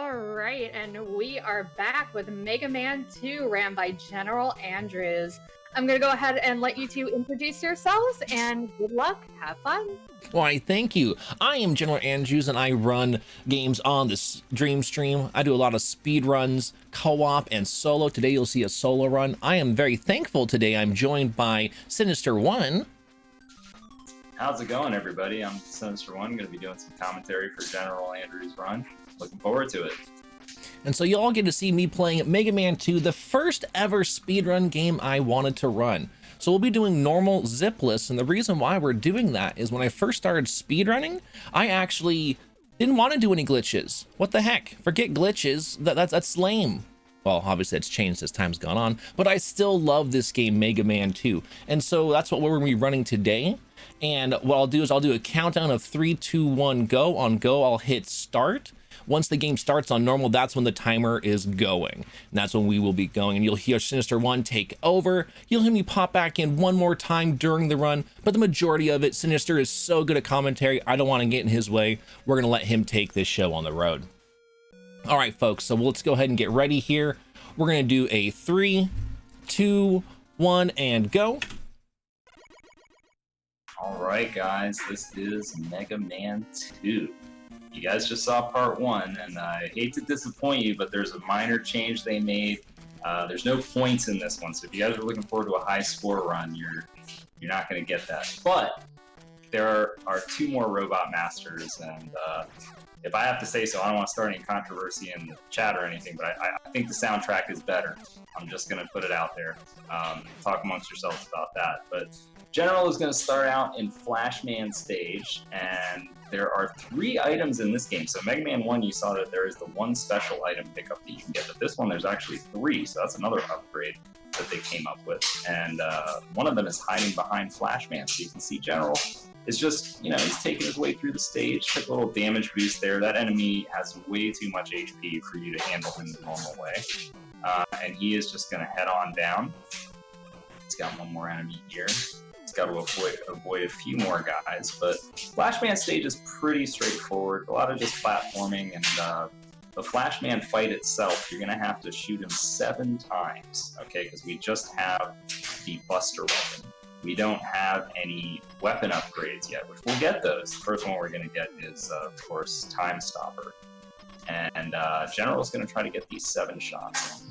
All right, and we are back with Mega Man 2 ran by GeneralAndrews. I'm going to go ahead and let you two introduce yourselves, and good luck. Have fun. Why, thank you. I am GeneralAndrews, and I run games on the Dream Stream. I do a lot of speed runs, co-op, and solo. Today you'll see a solo run. I am very thankful today. I'm joined by Sinister1. How's it going, everybody? I'm Sinister1. Going to be doing some commentary for GeneralAndrews' run. Looking forward to it. And so you all get to see me playing Mega Man 2, the first ever speedrun game I wanted to run. So we'll be doing normal Zipless, and the reason why we're doing that is when I first started speedrunning, I actually didn't want to do any glitches. What the heck? Forget glitches. That's lame. Well, obviously it's changed as time's gone on, but I still love this game, Mega Man 2. And so that's what we're going to be running today. And what I'll do is I'll do a countdown of 3, 2, 1, go. On go, I'll hit start. Once the game starts on normal, that's when the timer is going. And that's when we will be going. And you'll hear Sinister1 take over. You'll hear me pop back in one more time during the run. But the majority of it, Sinister is so good at commentary, I don't want to get in his way. We're going to let him take this show on the road. All right, folks, so let's go ahead and get ready here. We're going to do a 3, 2, 1, and go. All right, guys, this is Mega Man 2. You guys just saw part 1, and I hate to disappoint you, but there's a minor change they made. There's no points in this one, so if you guys are looking forward to a high score run, you're not going to get that. But there are 2 more Robot Masters, and if I have to say so, I don't want to start any controversy in the chat or anything, but I think the soundtrack is better. I'm just going to put it out there. Talk amongst yourselves about that. But General is going to start out in Flashman Stage, and there are 3 items in this game. So Mega Man 1, you saw that there is the 1 special item pickup that you can get, but this one there's actually 3, so that's another upgrade that they came up with. And one of them is hiding behind Flashman, so you can see General is just, you know, he's taking his way through the stage, took a little damage boost there. That enemy has way too much HP for you to handle him the normal way. And he is just going to head on down. He's got one more enemy here. He's got to avoid a few more guys, but Flashman Stage is pretty straightforward. A lot of just platforming, and the Flashman fight itself, you're going to have to shoot him 7 times, okay, because we just have the Buster weapon. We don't have any weapon upgrades yet, which we'll get those. The first one we're going to get is, of course, Time Stopper. And General is going to try to get these 7 shots in.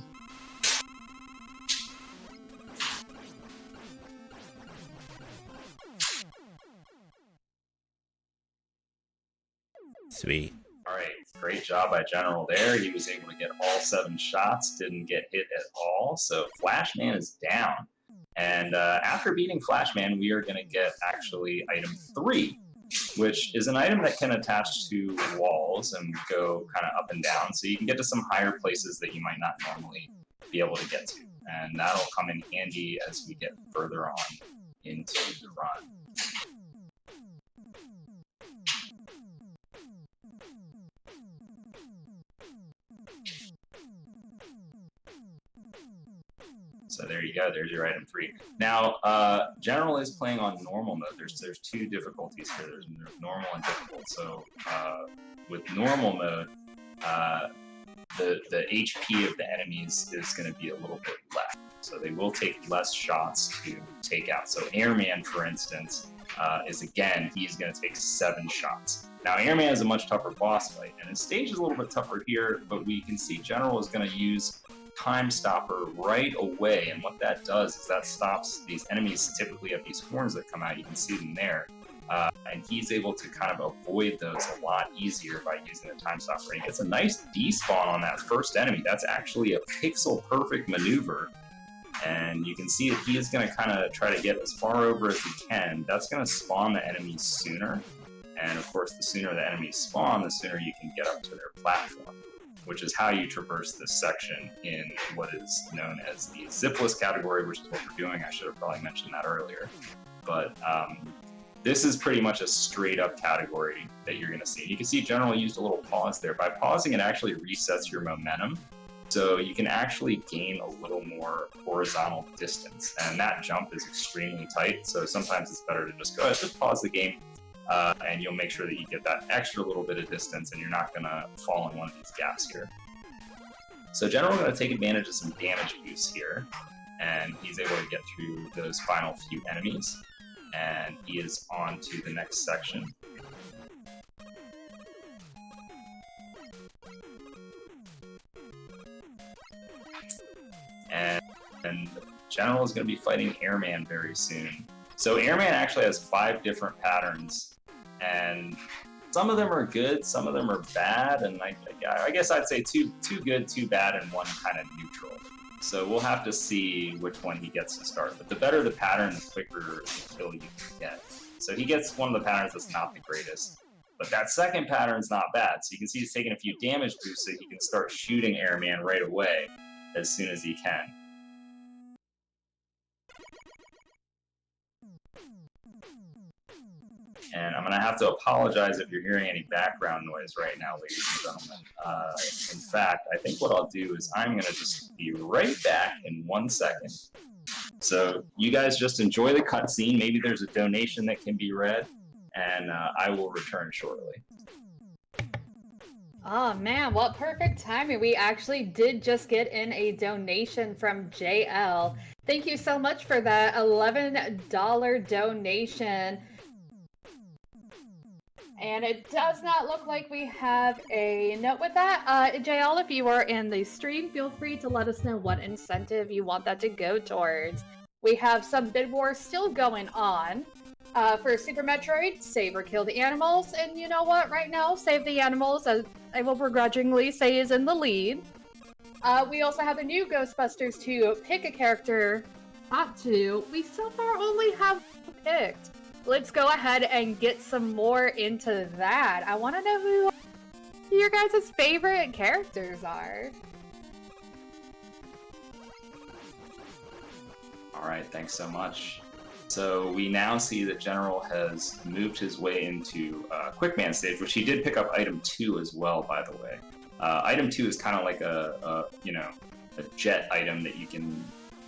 Sweet. All right, great job by General there. He was able to get all 7 shots, didn't get hit at all. So Flashman is down. And after beating Flashman, we are going to get actually item 3, which is an item that can attach to walls and go kind of up and down. So you can get to some higher places that you might not normally be able to get to. And that'll come in handy as we get further on into the run. So there you go, there's your item 3. Now, General is playing on normal mode. There's 2 difficulties here. There's normal and difficult. So with normal mode, the HP of the enemies is going to be a little bit less. So they will take less shots to take out. So Airman, for instance, he's going to take 7 shots. Now, Airman is a much tougher boss fight, and his stage is a little bit tougher here, but we can see General is going to use Time Stopper right away, and what that does is that stops these enemies. Typically have these horns that come out, you can see them there, and he's able to kind of avoid those a lot easier by using the Time Stopper. He gets a nice despawn on that first enemy. That's actually a pixel perfect maneuver, and you can see that he is going to kind of try to get as far over as he can. That's going to spawn the enemies sooner, and of course the sooner the enemies spawn, the sooner you can get up to their platform, which is how you traverse this section in what is known as the Zipless category, which is what we're doing. I should have probably mentioned that earlier. But this is pretty much a straight-up category that you're going to see. You can see General used a little pause there. By pausing, it actually resets your momentum, so you can actually gain a little more horizontal distance. And that jump is extremely tight, so sometimes it's better to just go ahead, just pause the game, and you'll make sure that you get that extra little bit of distance and you're not going to fall in one of these gaps here. So General's going to take advantage of some damage boosts here, and he's able to get through those final few enemies, and he is on to the next section. And General is going to be fighting Airman very soon. So Airman actually has 5 different patterns, and some of them are good, some of them are bad, and I guess I'd say two good, 2 bad, and 1 kind of neutral. So we'll have to see which one he gets to start. But the better the pattern, the quicker the kill you can get. So he gets one of the patterns that's not the greatest. But that second pattern's not bad. So you can see he's taking a few damage boosts so he can start shooting Airman right away as soon as he can. And I'm going to have to apologize if you're hearing any background noise right now, ladies and gentlemen. In fact, I think what I'll do is I'm going to just be right back in 1 second. So you guys just enjoy the cutscene. Maybe there's a donation that can be read, and I will return shortly. Oh man, what perfect timing. We actually did just get in a donation from JL. Thank you so much for that $11 donation. And it does not look like we have a note with that. JL, if you are in the stream, feel free to let us know what incentive you want that to go towards. We have some bid wars still going on. For Super Metroid, save or kill the animals. And you know what? Right now, save the animals, as I will begrudgingly say, is in the lead. We also have the new Ghostbusters to pick a character. Not to. We so far only have picked. Let's go ahead and get some more into that. I want to know who your guys' favorite characters are. All right, thanks so much. So we now see that General has moved his way into Quickman stage, which he did pick up item 2 as well, by the way. Item 2 is kind of like a jet item that you can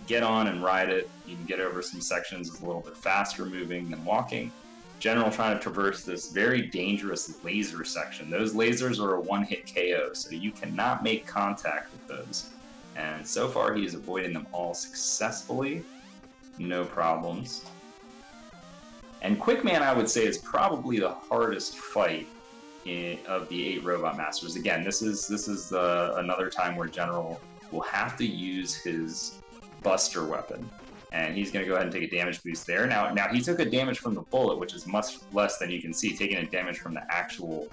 get on and ride it. You can get over some sections. It's a little bit faster moving than walking. General trying to traverse this very dangerous laser section. Those lasers are a one-hit KO, so you cannot make contact with those. And so far, he is avoiding them all successfully. No problems. And Quickman, I would say, is probably the hardest fight of the 8 Robot Masters. Again, this is another time where General will have to use his Buster weapon, and he's going to go ahead and take a damage boost there. Now he took a damage from the bullet, which is much less than you can see, taking a damage from the actual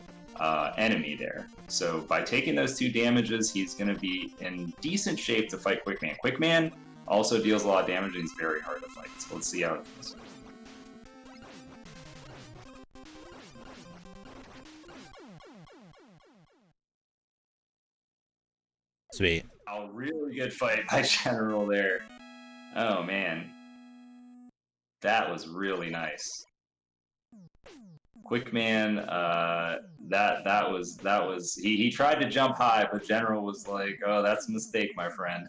enemy there. So by taking those 2 damages, he's going to be in decent shape to fight Quickman. Quickman also deals a lot of damage, and he's very hard to fight. So let's see how it goes. Sweet. A really good fight by General there. Oh man, that was really nice. Quickman, that was he tried to jump high, but General was like, "Oh, that's a mistake, my friend.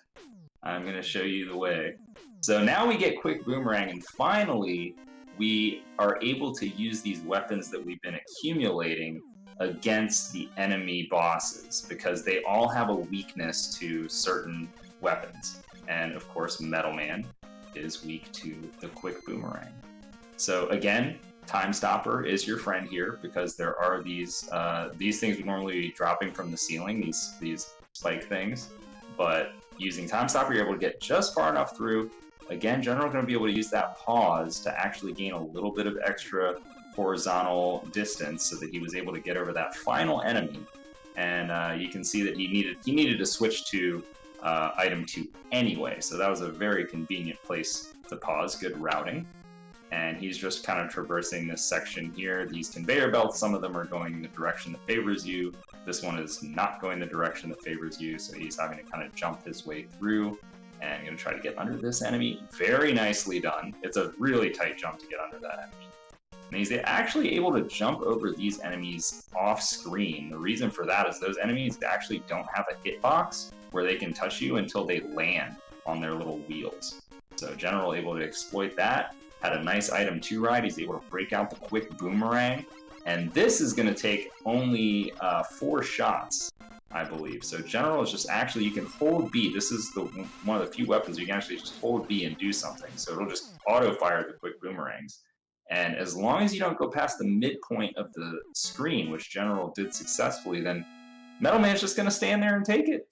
I'm gonna show you the way." So now we get Quick Boomerang, and finally we are able to use these weapons that we've been accumulating against the enemy bosses, because they all have a weakness to certain weapons. And of course, Metal Man is weak to the Quick Boomerang. So again, Time Stopper is your friend here, because there are these things would normally be dropping from the ceiling, these spike things. But using Time Stopper, you're able to get just far enough through. Again, General going to be able to use that pause to actually gain a little bit of extra horizontal distance, so that he was able to get over that final enemy. And you can see that he needed to switch to item 2 anyway, so that was a very convenient place to pause. Good routing. And he's just kind of traversing this section here. These conveyor belts, some of them are going in the direction that favors you. This one is not going the direction that favors you, so he's having to kind of jump his way through. And going to try to get under this enemy. Very nicely done. It's a really tight jump to get under that enemy. And he's actually able to jump over these enemies off screen. The reason for that is those enemies actually don't have a hitbox where they can touch you until they land on their little wheels. So General able to exploit that. had a nice item 2 ride. He's able to break out the quick Boomerang. And this is going to take only 4 shots, I believe. So General is just actually, you can hold B. This is one of the few weapons you can actually just hold B and do something. So it'll just auto-fire the quick Boomerangs. And as long as you don't go past the midpoint of the screen, which General did successfully, then Metal Man's just going to stand there and take it.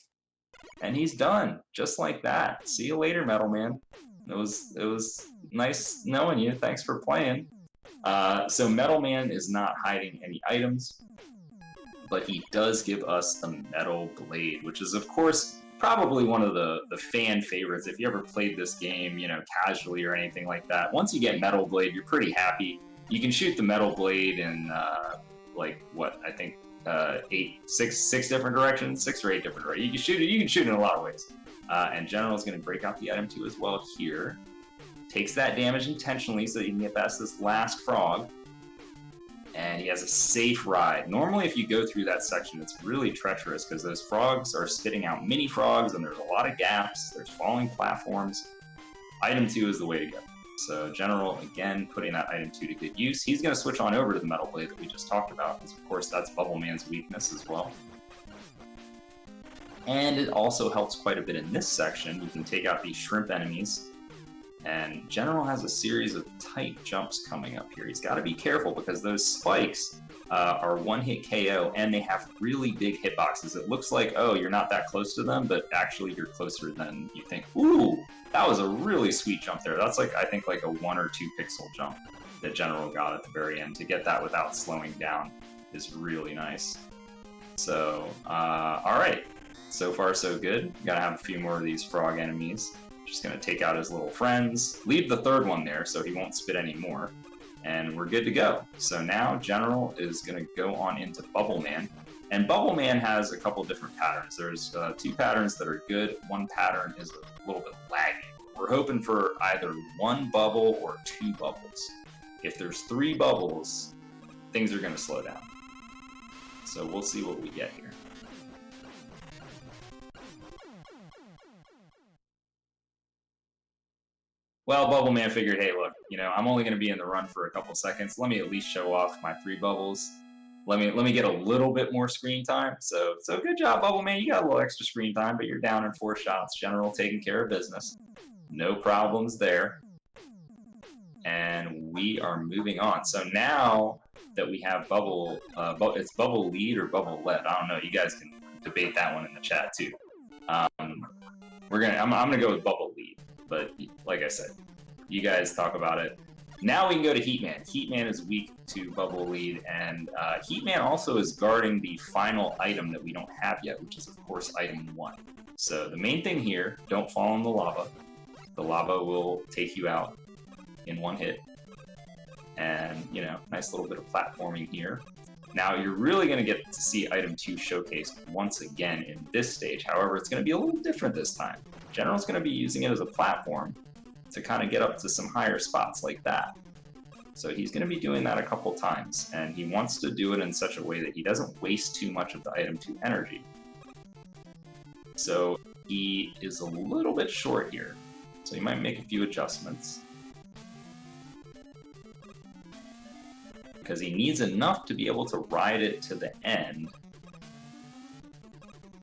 And he's done, just like that. See you later, Metal Man. It was nice knowing you. Thanks for playing. So Metal Man is not hiding any items, but he does give us the Metal Blade, which is, of course, probably one of the fan favorites. If you ever played this game, you know, casually or anything like that, once you get Metal Blade, you're pretty happy. You can shoot the Metal Blade in, like, what, I think, 6 different directions, 6 or 8 different directions. You can shoot it in a lot of ways. And General's going to break out the item 2 as well here. Takes that damage intentionally so that he can get past this last frog. And he has a safe ride. Normally, if you go through that section, it's really treacherous because those frogs are spitting out mini frogs and there's a lot of gaps. There's falling platforms. Item 2 is the way to go. So General, again, putting that item 2 to good use. He's going to switch on over to the Metal Blade that we just talked about because, of course, that's Bubble Man's weakness as well. And it also helps quite a bit in this section. You can take out these shrimp enemies. And General has a series of tight jumps coming up here. He's got to be careful because those spikes are one-hit KO, and they have really big hitboxes. It looks like, oh, you're not that close to them, but actually you're closer than you think. Ooh, that was a really sweet jump there. That's like, I think, like a 1 or 2 pixel jump that General got at the very end. To get that without slowing down is really nice. So, all right. So far, so good. Gotta have a few more of these frog enemies. Just gonna take out his little friends, leave the third one there so he won't spit any more, and we're good to go. So now General is gonna go on into Bubble Man, and Bubble Man has a couple different patterns. There's 2 patterns that are good, 1 pattern is a little bit laggy. We're hoping for either 1 bubble or 2 bubbles. If there's 3 bubbles, things are gonna slow down. So we'll see what we get here. Well, Bubble Man figured, hey, look, you know, I'm only going to be in the run for a couple seconds. Let me at least show off my 3 bubbles. Let me get a little bit more screen time. So good job, Bubble Man. You got a little extra screen time, but you're down in 4 shots. General taking care of business. No problems there. And we are moving on. So now that we have Bubble, it's Bubble Lead or Bubble Lead. I don't know. You guys can debate that one in the chat too. I'm gonna go with Bubble Lead. But like I said, you guys talk about it. Now we can go to Heatman. Heatman is weak to Bubble Lead, and Heatman also is guarding the final item that we don't have yet, which is, of course, item 1. So the main thing here, don't fall in the lava. The lava will take you out in 1 hit. And, you know, nice little bit of platforming here. Now you're really going to get to see item 2 showcased once again in this stage. However, it's going to be a little different this time. General's going to be using it as a platform to kind of get up to some higher spots like that. So he's going to be doing that a couple times, and he wants to do it in such a way that he doesn't waste too much of the item 2 energy. So he is a little bit short here, so he might make a few adjustments. Because he needs enough to be able to ride it to the end.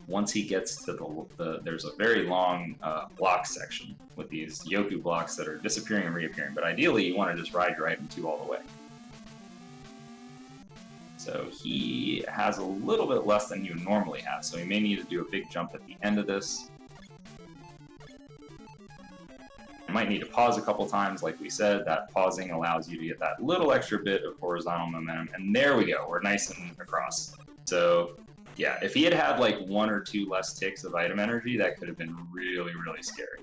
Once he gets to there's a very long block section with these Yoku blocks that are disappearing and reappearing, but ideally you want to just ride your item 2 all the way. So he has a little bit less than you normally have, so he may need to do a big jump at the end of this. You might need to pause a couple times, like we said. That pausing allows you to get that little extra bit of horizontal momentum, and there we go, we're nice and across. So yeah, if he had had like 1 or 2 less ticks of item energy, that could have been really, really scary.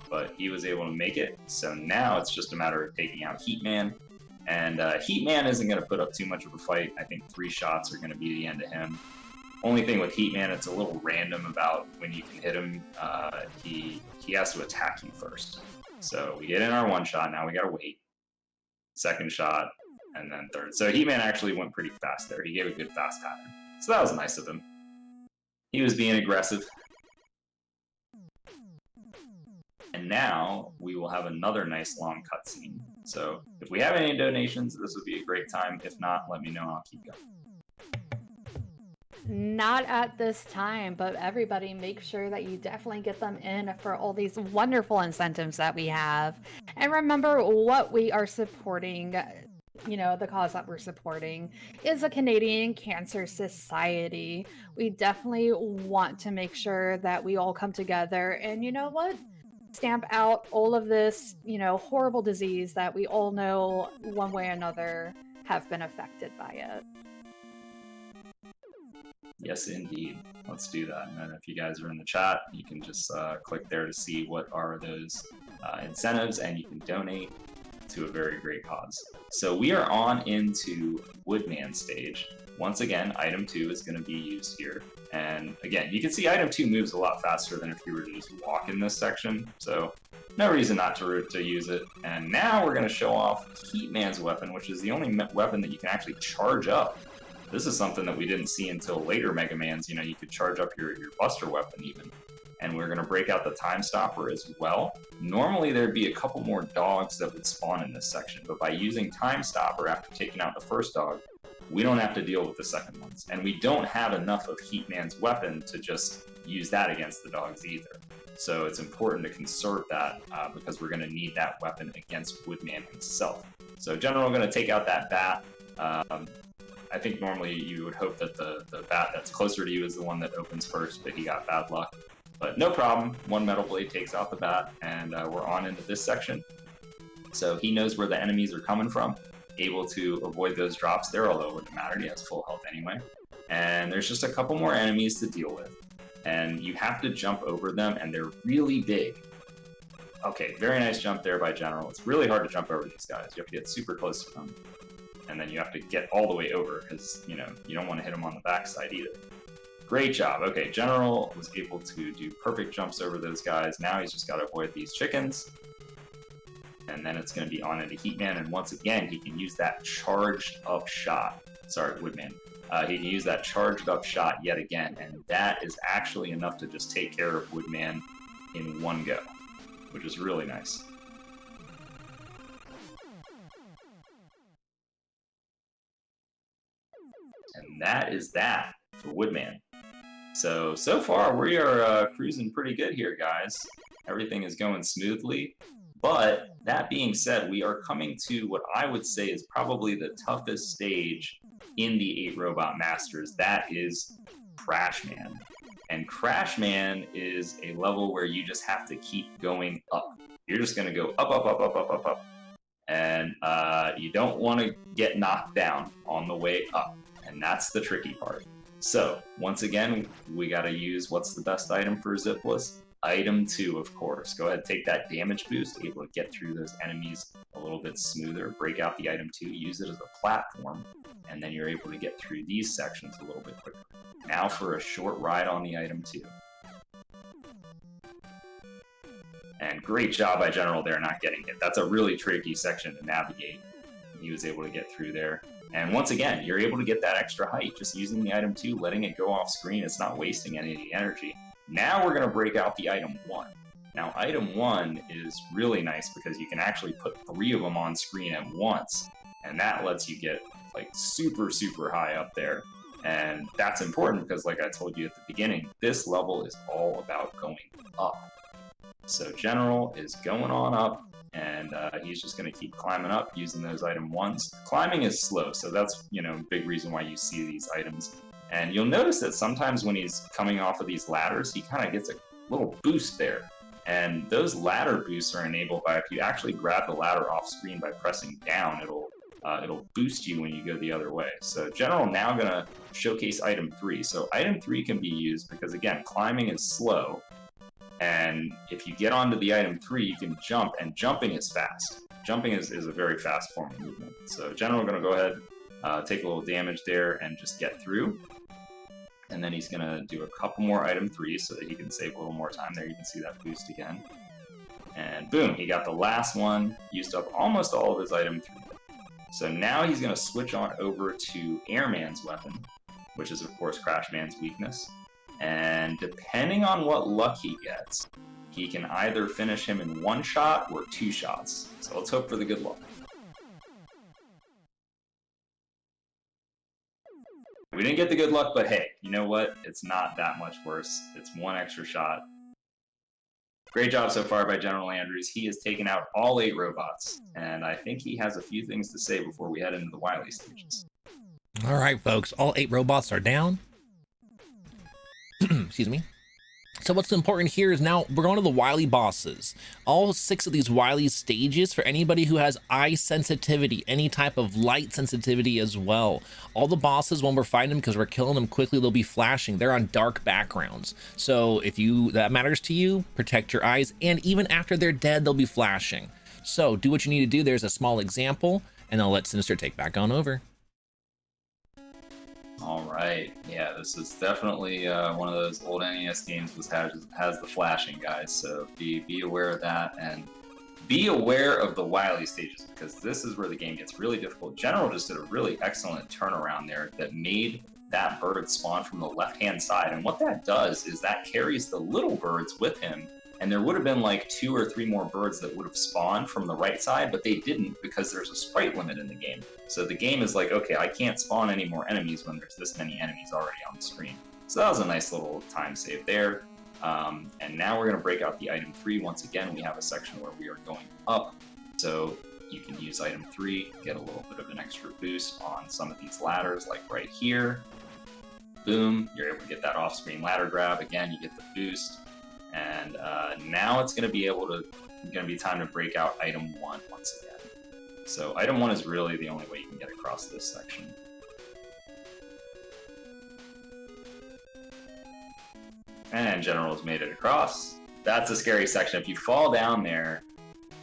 But he was able to make it, so now it's just a matter of taking out Heatman. And Heatman isn't going to put up too much of a fight. I think 3 shots are going to be the end of him. Only thing with Heatman, it's a little random about when you can hit him. He has to attack you first. So we get in our 1 shot, now we got to wait. 2nd shot, and then 3rd. So Heatman actually went pretty fast there. He gave a good fast pattern. So that was nice of him. He was being aggressive. And now we will have another nice long cutscene So if we have any donations, this would be a great time. If not, let me know, I'll keep going. Not at this time, but everybody make sure that you definitely get them in for all these wonderful incentives that we have. And remember what we are supporting, you know, the cause that we're supporting is a Canadian Cancer Society. We definitely want to make sure that we all come together and, you know what? Stamp out all of this, you know, horrible disease that we all know one way or another have been affected by it. Yes, indeed. Let's do that. And then if you guys are in the chat, you can just click there to see what are those incentives, and you can donate to a very great cause. So we are on into Woodman stage. Once again, item 2 is going to be used here. And again, you can see item 2 moves a lot faster than if you were to just walk in this section. So no reason not to use it. And now we're going to show off Heatman's weapon, which is the only weapon that you can actually charge up. This is something that we didn't see until later Mega Mans. You know, you could charge up your Buster weapon even. And we're going to break out the Time Stopper as well. Normally there'd be a couple more dogs that would spawn in this section, but by using Time Stopper after taking out the first dog, we don't have to deal with the second ones. And we don't have enough of Heatman's weapon to just use that against the dogs either. So it's important to conserve that because we're going to need that weapon against Woodman himself. So General going to take out that bat. I think normally you would hope that the bat that's closer to you is the one that opens first, but he got bad luck. But no problem, one Metal Blade takes out the bat, and we're on into this section. So he knows where the enemies are coming from, able to avoid those drops there, although it wouldn't matter, he has full health anyway. And there's just a couple more enemies to deal with. And you have to jump over them, and they're really big. Okay, very nice jump there by General. It's really hard to jump over these guys. You have to get super close to them. And then you have to get all the way over because, you know, you don't want to hit them on the backside either. Great job. Okay, General was able to do perfect jumps over those guys. Now he's just got to avoid these chickens. And then it's going to be on into Heatman. And once again, he can use that charged up shot. Sorry, Woodman. He can use that charged up shot yet again. And that is actually enough to just take care of Woodman in one go, which is really nice. And that is that for Woodman. So far we are cruising pretty good here, guys. Everything is going smoothly. But that being said, we are coming to what I would say is probably the toughest stage in the 8 Robot Masters. That is Crashman. And Crashman is a level where you just have to keep going up. You're just going to go up, up, up, up, up, up, up. And you don't want to get knocked down on the way up. And that's the tricky part. So, once again, we got to use what's the best item for Zipless? Item 2, of course. Go ahead, take that damage boost, able to get through those enemies a little bit smoother. Break out the item 2, use it as a platform, and then you're able to get through these sections a little bit quicker. Now for a short ride on the item 2. And great job by General there not getting hit. That's a really tricky section to navigate. He was able to get through there. And once again, you're able to get that extra height just using the item 2, letting it go off screen. It's not wasting any of the energy. Now we're going to break out the item 1. Now item 1 is really nice because you can actually put 3 of them on screen at once. And that lets you get like super, super high up there. And that's important because like I told you at the beginning, this level is all about going up. So General is going on up. And he's just going to keep climbing up using those item 1s. Climbing is slow, so that's, you know, a big reason why you see these items. And you'll notice that sometimes when he's coming off of these ladders, he kind of gets a little boost there. And those ladder boosts are enabled by if you actually grab the ladder off screen by pressing down, it'll boost you when you go the other way. So General now going to showcase item 3. So item 3 can be used because, again, climbing is slow. And if you get onto the item 3, you can jump, and jumping is fast. Jumping is a very fast form of movement. So General going to go ahead, take a little damage there, and just get through. And then he's going to do a couple more item 3s so that he can save a little more time there. You can see that boost again. And boom, he got the last one, used up almost all of his item 3. So now he's going to switch on over to Airman's weapon, which is, of course, Crashman's weakness. And depending on what luck he gets, he can either finish him in 1 shot or 2 shots. So let's hope for the good luck. We didn't get the good luck, but hey, you know what? It's not that much worse. It's 1 extra shot. Great job so far by GeneralAndrews. He has taken out all 8 robots, and I think he has a few things to say before we head into the Wily stages. All right, folks, all 8 robots are down. Excuse me. So what's important here is now we're going to the Wily bosses. All 6 of these Wily stages, for anybody who has eye sensitivity, any type of light sensitivity as well. All the bosses, when we're fighting them, because we're killing them quickly, they'll be flashing. They're on dark backgrounds. So if that matters to you, protect your eyes. And even after they're dead, they'll be flashing. So do what you need to do. There's a small example, and I'll let Sinister take back on over. All right, yeah, this is definitely one of those old NES games which has the flashing, guys. So be aware of that, and be aware of the Wily stages, because this is where the game gets really difficult. General just did a really excellent turnaround there that made that bird spawn from the left-hand side, and what that does is that carries the little birds with him. And there would have been like 2 or 3 more birds that would have spawned from the right side, but they didn't because there's a sprite limit in the game. So the game is like, okay, I can't spawn any more enemies when there's this many enemies already on the screen. So that was a nice little time save there. And now we're going to break out the item 3. Once again, we have a section where we are going up. So you can use item 3, get a little bit of an extra boost on some of these ladders, like right here. Boom, you're able to get that off-screen ladder grab. Again, you get the boost. And now it's going to be time to break out item 1 once again. So item 1 is really the only way you can get across this section. And General's made it across. That's a scary section. If you fall down there,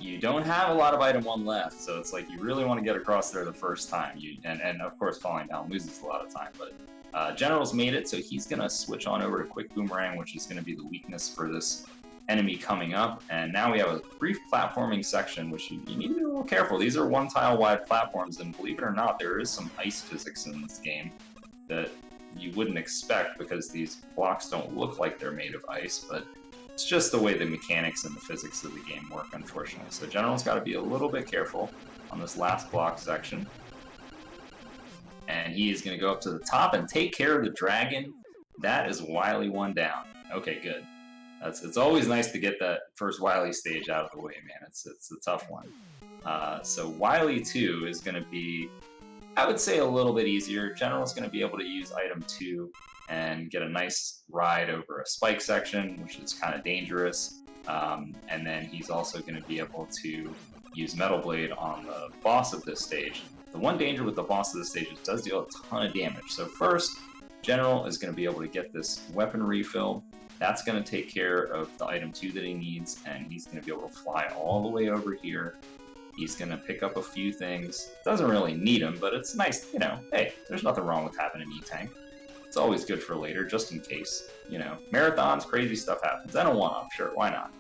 you don't have a lot of item 1 left. So it's like you really want to get across there the first time. And of course, falling down loses a lot of time, but General's made it, so he's going to switch on over to Quick Boomerang, which is going to be the weakness for this enemy coming up. And now we have a brief platforming section, which you need to be a little careful. These are 1 tile wide platforms, and believe it or not, there is some ice physics in this game that you wouldn't expect, because these blocks don't look like they're made of ice, but it's just the way the mechanics and the physics of the game work, unfortunately. So General's got to be a little bit careful on this last block section. And he is going to go up to the top and take care of the dragon. That is Wily 1 down. Okay, good. It's always nice to get that first Wily stage out of the way, man. It's a tough one. So Wily 2 is going to be, I would say, a little bit easier. General's going to be able to use item 2 and get a nice ride over a spike section, which is kind of dangerous. And then he's also going to be able to use Metal Blade on the boss of this stage. The one danger with the boss of the stage is it does deal a ton of damage. So first, General is going to be able to get this weapon refill. That's going to take care of the item 2 that he needs, and he's going to be able to fly all the way over here. He's going to pick up a few things. Doesn't really need them, but it's nice, you know, hey, there's nothing wrong with having an E-Tank. It's always good for later, just in case. You know, marathons, crazy stuff happens. And a 1-up, sure, why not?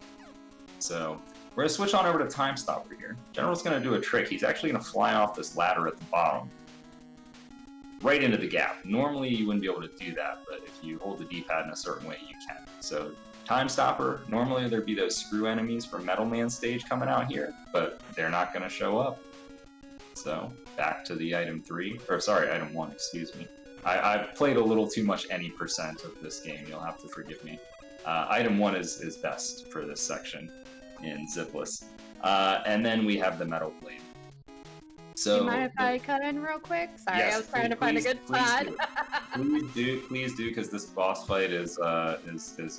So we're going to switch on over to Time Stopper here. General's going to do a trick. He's actually going to fly off this ladder at the bottom, right into the gap. Normally you wouldn't be able to do that, but if you hold the D-pad in a certain way, you can. So Time Stopper, normally there'd be those screw enemies from Metal Man stage coming out here, but they're not going to show up. So back to the item 1, excuse me. I've played a little too much any percent of this game, you'll have to forgive me. Item 1 is best for this section in Zipless. And then we have the Metal Blade. So, do you mind if I cut in real quick? Sorry, yes, I was trying to find a good spot. Please do, because this boss fight is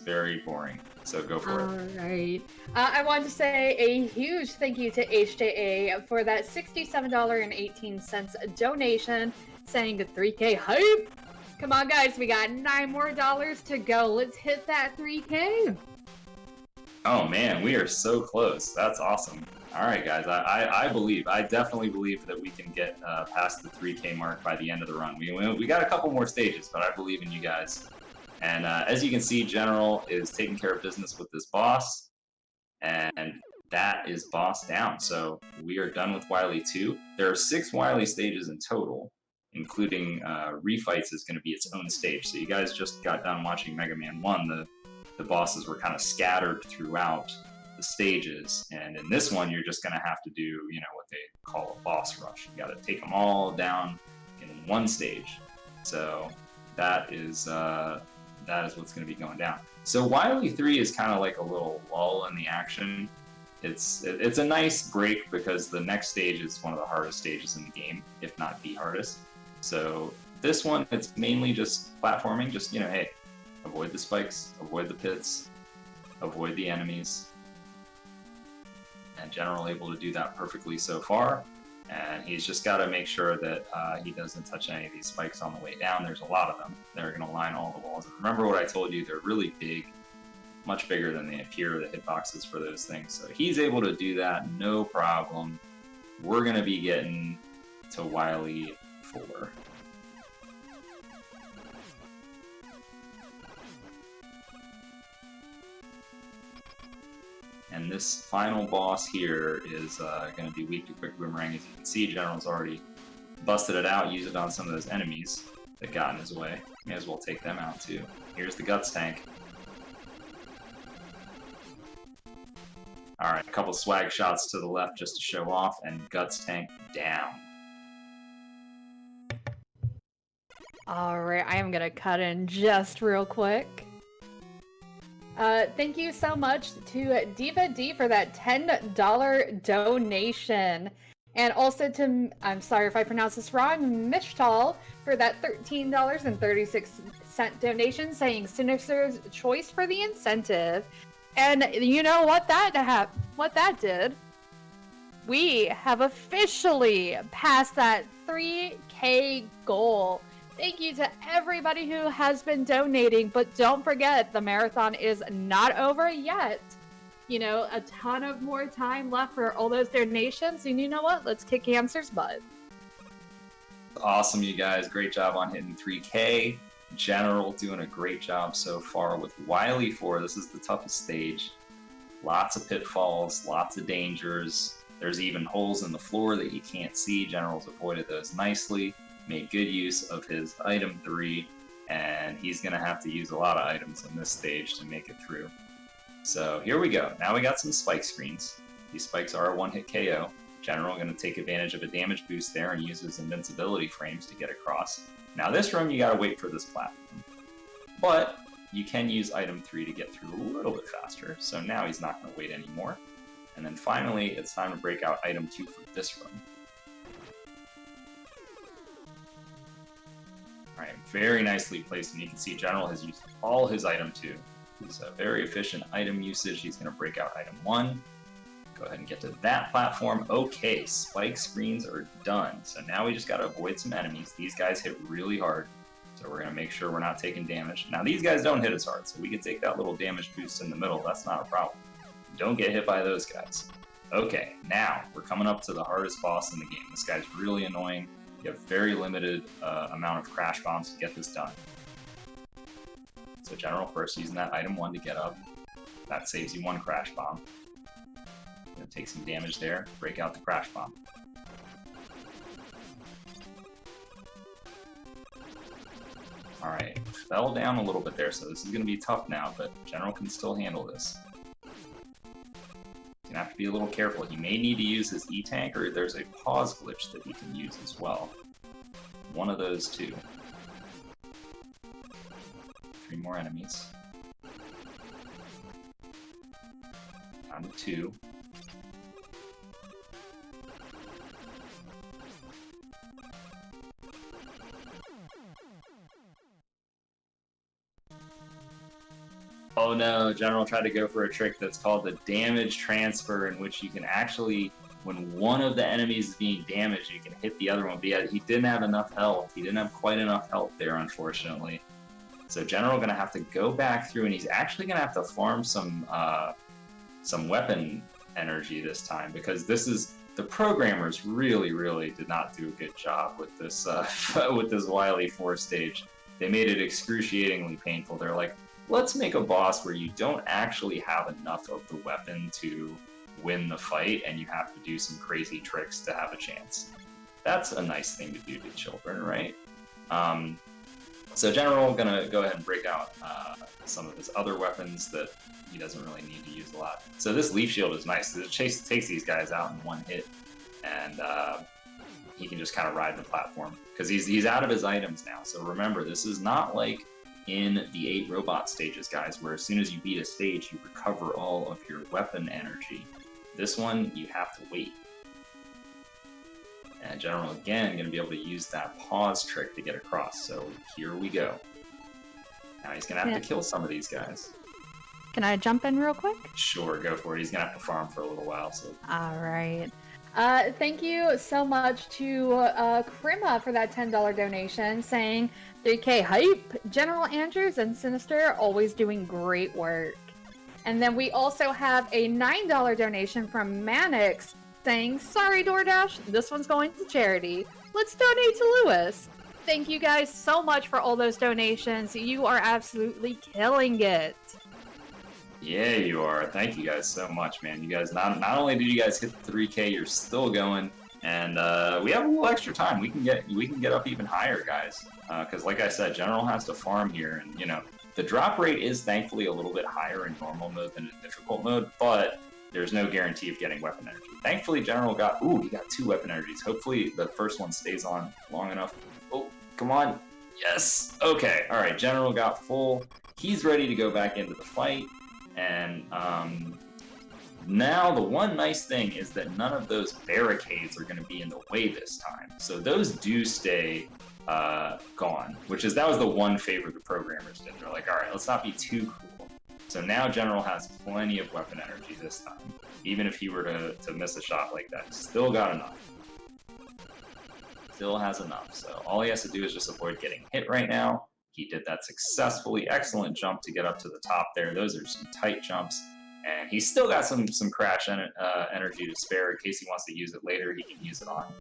very boring. So go for it. All right. I want to say a huge thank you to HJA for that $67.18 donation, saying the 3K hype. Come on, guys, we got $9 more to go. Let's hit that 3K. Oh man, we are so close. That's awesome. All right, guys, I definitely believe that we can get past the 3K mark by the end of the run. We got a couple more stages, but I believe in you guys. And as you can see, General is taking care of business with this boss, and that is boss down. So we are done with Wily 2. There are 6 Wily stages in total. including Refights is going to be its own stage. So you guys just got done watching Mega Man 1. The bosses were kind of scattered throughout the stages, and in this one you're just going to have to do, you know, what they call a boss rush. You got to take them all down in one stage. So that is what's going to be going down. So Wily 3 is kind of like a little lull in the action. It's a nice break because the next stage is one of the hardest stages in the game, if not the hardest. So this one, it's mainly just platforming, just, you know, hey, avoid the spikes, avoid the pits, avoid the enemies. And General able to do that perfectly so far. And he's just got to make sure that he doesn't touch any of these spikes on the way down. There's a lot of them. They're going to line all the walls. And remember what I told you, they're really big, much bigger than they appear, the hitboxes for those things. So he's able to do that, no problem. We're going to be getting to Wily 4. And this final boss here is going to be weak to quick Boomerang. As you can see, General's already busted it out, used it on some of those enemies that got in his way. May as well take them out too. Here's the Guts tank. Alright, a couple swag shots to the left just to show off, and Guts tank down. Alright, I am gonna cut in just real quick. Thank you so much to Diva D for that $10 donation. And also to, I'm sorry if I pronounce this wrong, Mishtal for that $13.36 donation, saying Sinister's choice for the incentive. And you know what that did? We have officially passed that 3K goal. Thank you to everybody who has been donating, but don't forget, the marathon is not over yet. You know, a ton of more time left for all those donations, and you know what? Let's kick cancer's butt. Awesome, you guys. Great job on hitting 3K. General doing a great job so far with Wily 4. This is the toughest stage. Lots of pitfalls, lots of dangers. There's even holes in the floor that you can't see. General's avoided those nicely. Made good use of his item 3, and he's going to have to use a lot of items in this stage to make it through. So here we go. Now we got some spike screens. These spikes are a one-hit KO. General going to take advantage of a damage boost there and use his invincibility frames to get across. Now this room, you got to wait for this platform. But you can use item 3 to get through a little bit faster, so now he's not going to wait anymore. And then finally, it's time to break out item 2 for this room. Alright, very nicely placed, and you can see General has used all his item 2. It's a very efficient item usage. He's going to break out item 1. Go ahead and get to that platform. Okay, spike screens are done. So now we just got to avoid some enemies. These guys hit really hard, so we're going to make sure we're not taking damage. Now these guys don't hit as hard, so we can take that little damage boost in the middle. That's not a problem. Don't get hit by those guys. Okay, now we're coming up to the hardest boss in the game. This guy's really annoying. You have very limited amount of crash bombs to get this done. So General first using that item 1 to get up. That saves you 1 crash bomb. Gonna take some damage there, break out the crash bomb. Alright, fell down a little bit there, so this is gonna be tough now, but General can still handle this. He's gonna have to be a little careful. He may need to use his E-Tank, or there's a pause glitch that he can use as well. One of those two. 3 more enemies. Down to 2. Oh no, General tried to go for a trick that's called the damage transfer, in which you can actually, when one of the enemies is being damaged, you can hit the other one. But yeah, he didn't have enough health. He didn't have quite enough health there, unfortunately. So General gonna have to go back through, and he's actually gonna have to farm some weapon energy this time, because this is, the programmers really did not do a good job with this with this Wily 4 stage. They made it excruciatingly painful. They're like, let's make a boss where you don't actually have enough of the weapon to win the fight, and you have to do some crazy tricks to have a chance. That's a nice thing to do to children, right? So General gonna go ahead and break out some of his other weapons that he doesn't really need to use a lot. So this Leaf Shield is nice. It takes these guys out in one hit, and he can just kind of ride the platform because he's out of his items now. So remember, this is not like in the 8 robot stages, guys, where as soon as you beat a stage, you recover all of your weapon energy. This one, you have to wait. And General, again, going to be able to use that pause trick to get across. So here we go. Now he's going to have to kill some of these guys. Can I jump in real quick? Sure, go for it. He's going to have to farm for a little while. So. All right. Thank you so much to Krima for that $10 donation, saying 3K hype. General Andrews and Sinister always doing great work. And then we also have a $9 donation from Manix, saying, sorry DoorDash, this one's going to charity. Let's donate to Lewis. Thank you guys so much for all those donations. You are absolutely killing it. Yeah, you are. Thank you guys so much, man. You guys, not only did you guys hit the 3K, you're still going, and we have a little extra time. We can get up even higher, guys. Because like I said, General has to farm here, and you know the drop rate is thankfully a little bit higher in normal mode than in difficult mode, but there's no guarantee of getting weapon energy. Thankfully, General he got 2 weapon energies. Hopefully, the first one stays on long enough. Oh, come on. Yes. Okay. All right. General got full. He's ready to go back into the fight. And now the one nice thing is that none of those barricades are going to be in the way this time. So those do stay gone, that was the one favor the programmers did. They're like, all right, let's not be too cruel. So now General has plenty of weapon energy this time. Even if he were to miss a shot like that, still got enough. Still has enough. So all he has to do is just avoid getting hit right now. He did that successfully. Excellent jump to get up to the top there. Those are some tight jumps. And he's still got some crash energy to spare in case he wants to use it later. He can use it on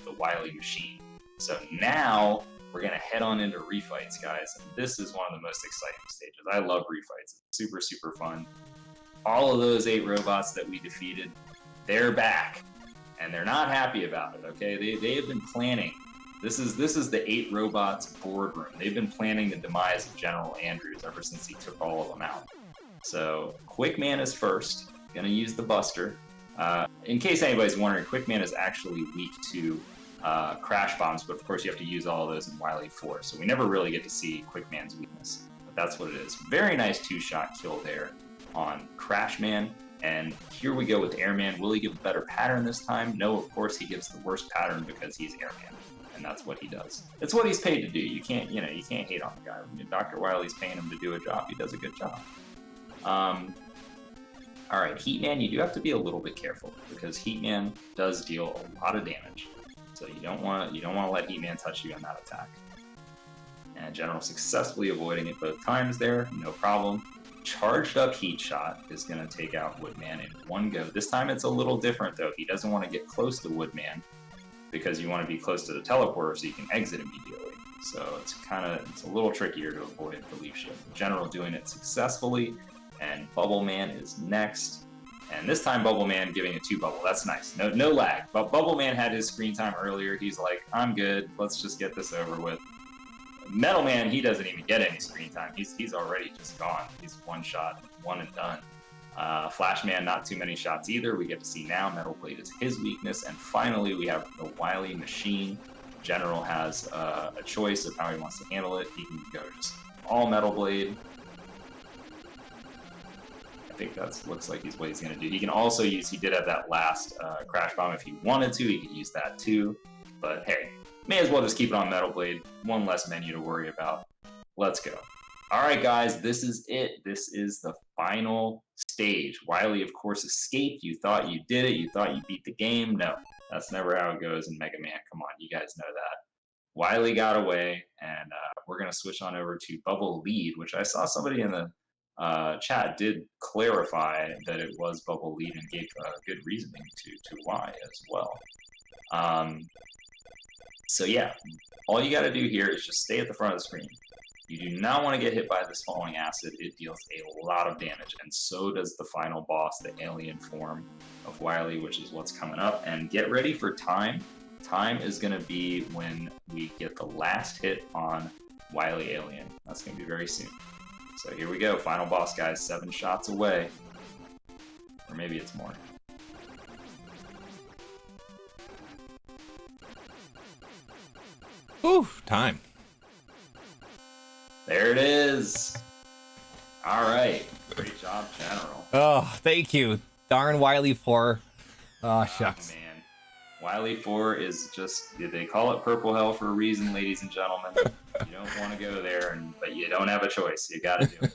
the Wily machine. So now we're going to head on into refights, guys. And this is one of the most exciting stages. I love refights. It's super, super fun. All of those 8 robots that we defeated, they're back. And they're not happy about it, okay? They have been planning. This is the 8 robots boardroom. They've been planning the demise of General Andrews ever since he took all of them out. So Quickman is first, gonna use the Buster. In case anybody's wondering, Quickman is actually weak to crash bombs, but of course you have to use all of those in Wily 4. So we never really get to see Quickman's weakness, but that's what it is. Very nice 2-shot kill there on Crashman. And here we go with Airman. Will he give a better pattern this time? No, of course he gives the worst pattern because he's Airman. And that's what he does. It's what he's paid to do. You can't hate on the guy. When Dr. Wily's paying him to do a job, he does a good job. All right, Heatman, you do have to be a little bit careful because Heatman does deal a lot of damage. So you don't want to let Heatman touch you on that attack. And General successfully avoiding it both times there, no problem. Charged up Heat Shot is going to take out Woodman in one go. This time it's a little different though. He doesn't want to get close to Woodman, because you want to be close to the teleporter so you can exit immediately. So it's a little trickier to avoid the Leaf Shield. General doing it successfully, and Bubble Man is next. And this time Bubble Man giving a 2 bubble. That's nice. No lag. But Bubble Man had his screen time earlier. He's like, I'm good. Let's just get this over with. Metal Man, he doesn't even get any screen time. He's already just gone. He's one shot, one and done. Flashman, not too many shots either. We get to see now Metal Blade is his weakness. And finally, we have the Wily machine. General has a choice of how he wants to handle it. He can go just all Metal Blade. I think that looks like what he's going to do. He can also use, he did have that last Crash Bomb. If he wanted to, he could use that too. But hey, may as well just keep it on Metal Blade. One less menu to worry about. Let's go. All right, guys, this is it. This is the final stage. Wily, of course, escaped. You thought you did it. You thought you beat the game. No, that's never how it goes in Mega Man. Come on, you guys know that. Wily got away, and we're going to switch on over to Bubble Lead, which I saw somebody in the chat did clarify that it was Bubble Lead and gave good reasoning to why as well. So yeah, all you got to do here is just stay at the front of the screen. You do not want to get hit by this falling acid. It deals a lot of damage, and so does the final boss, the alien form of Wily, which is what's coming up. And get ready for time. Time is going to be when we get the last hit on Wily Alien. That's going to be very soon. So here we go. Final boss, guys. 7 shots away. Or maybe it's more. Ooh, time. There it is. All right. Great job, General. Oh, thank you. Darn Wily 4. Oh, shucks. Oh, man. Wily 4 is just, they call it purple hell for a reason, ladies and gentlemen. You don't want to go there, but you don't have a choice. You got to do it.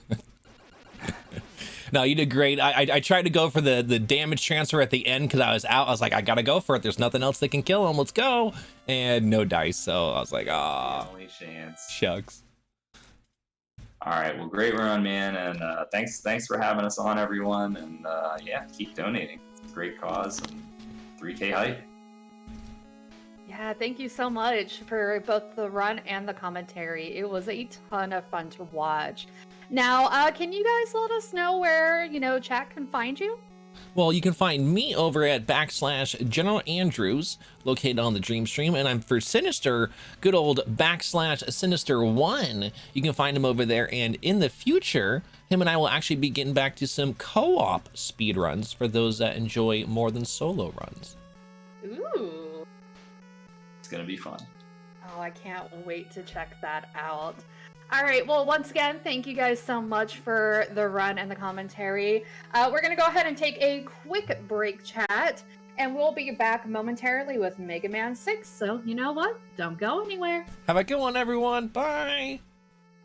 No, you did great. I tried to go for the damage transfer at the end because I was out. I was like, I got to go for it. There's nothing else that can kill him. Let's go. And no dice. So I was like, ah. Only chance. Shucks. All right. Well, great run, man. And thanks for having us on, everyone. And yeah, keep donating. It's a great cause. And 3K hype. Yeah, thank you so much for both the run and the commentary. It was a ton of fun to watch. Now, can you guys let us know where, chat can find you? Well, you can find me over at /GeneralAndrews, located on the Dream Stream, and I'm for Sinister, good old /Sinister1. You can find him over there, and in the future, him and I will actually be getting back to some co-op speedruns for those that enjoy more than solo runs. Ooh. It's going to be fun. Oh, I can't wait to check that out. All right, well, once again, thank you guys so much for the run and the commentary. We're going to go ahead and take a quick break, chat, and we'll be back momentarily with Mega Man 6. So, you know what? Don't go anywhere. Have a good one, everyone. Bye.